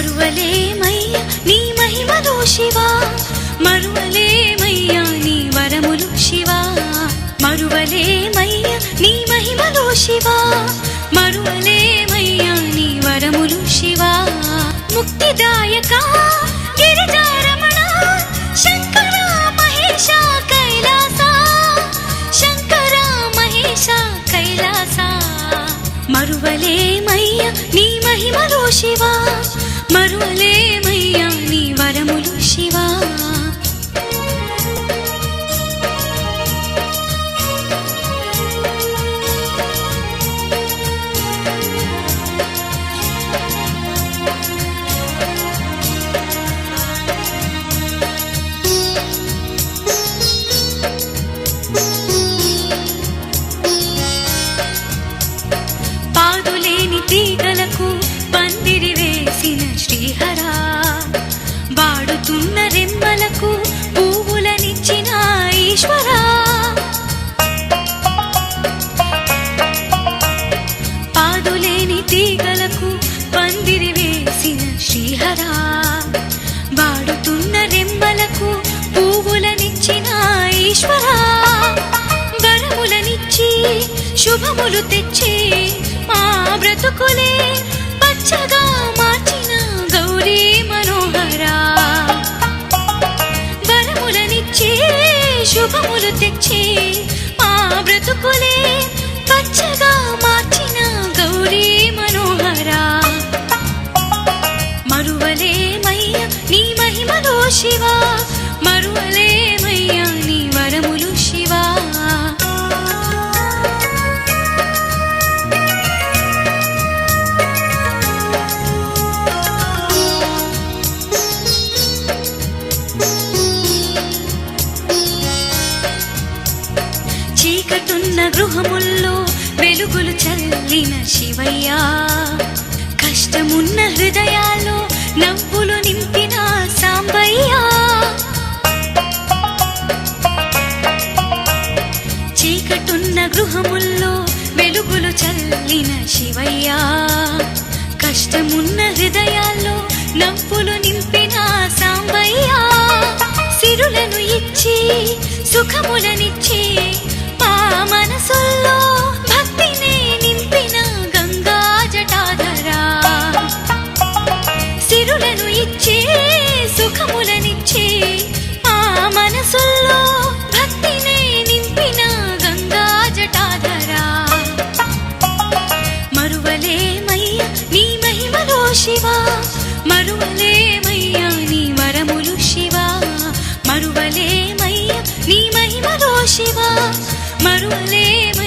మరువలేమయ్యా నీ మహిమలో శివా, మరువలేమయ్యా నీ వరములు శివా, మరువలేమయ్యా నీ మహిమలో శివా, మరువలేమయ్యా నీ వరములు శివా. ముక్తిదాయక గిరిజారమణ శంకర మహేశ కైలాస, శంకర మహేశ కైలాస, మరువలేమయ్యా నీ మహిమలో శివా, మరువలేమయ్యా నీ వరములు శివా. పాదులేని తీగలకు పందిరి వేసిన శ్రీహరా, వాడుతున్న రెమ్మలకు పువ్వులనిచ్చిన ఈశ్వరా, పాదులేని తీగలకు పందిరి వేసిన శ్రీహరా, వాడుతున్న రెమ్మలకు పువ్వులనిచ్చిన ఈశ్వరా, వరములనిచ్చి శుభములు తెచ్చి మా బ్రతుకులే పచ్చగా మార్చిన గౌరీ మనోహరా, వరములనిచ్చి శుభములు తెచ్చి మా బ్రతుకులే పచ్చగా మార్చిన గౌరీ మనోహరా, మరువలేమయ్యా నీ మహిమలో శివా, మరువలేమయ్యా నీ వరములు శివా. చీకటున్న గృహముల్లో వెలుగులు చల్లిన శివయ్యా, కష్టమున్న హృదయాల్లో నవ్వులు నింపిన సాంబయ్యా, చీకటున్న గృహముల్లో వెలుగులు చల్లిన శివయ్యా, కష్టమున్న హృదయాల్లో నవ్వులు నింపిన సాంబయ్యా, సిరులను ఇచ్చి సుఖములనిచ్చి మా మనసుల్లో భక్తినే నింపిన గంగా జటాధరా, సిరులను ఇచ్చి సుఖములనిచ్చి మా మనసుల్లో భక్తినే నింపిన గంగా జటాధరా, మరువలేమయ్యా నీ మహిమలో శివా, మరువలేమయ్యా నీ వరములు శివా, మరువలేమయ్యా నీ మహిమలో శివా, మరువలేమయ్యా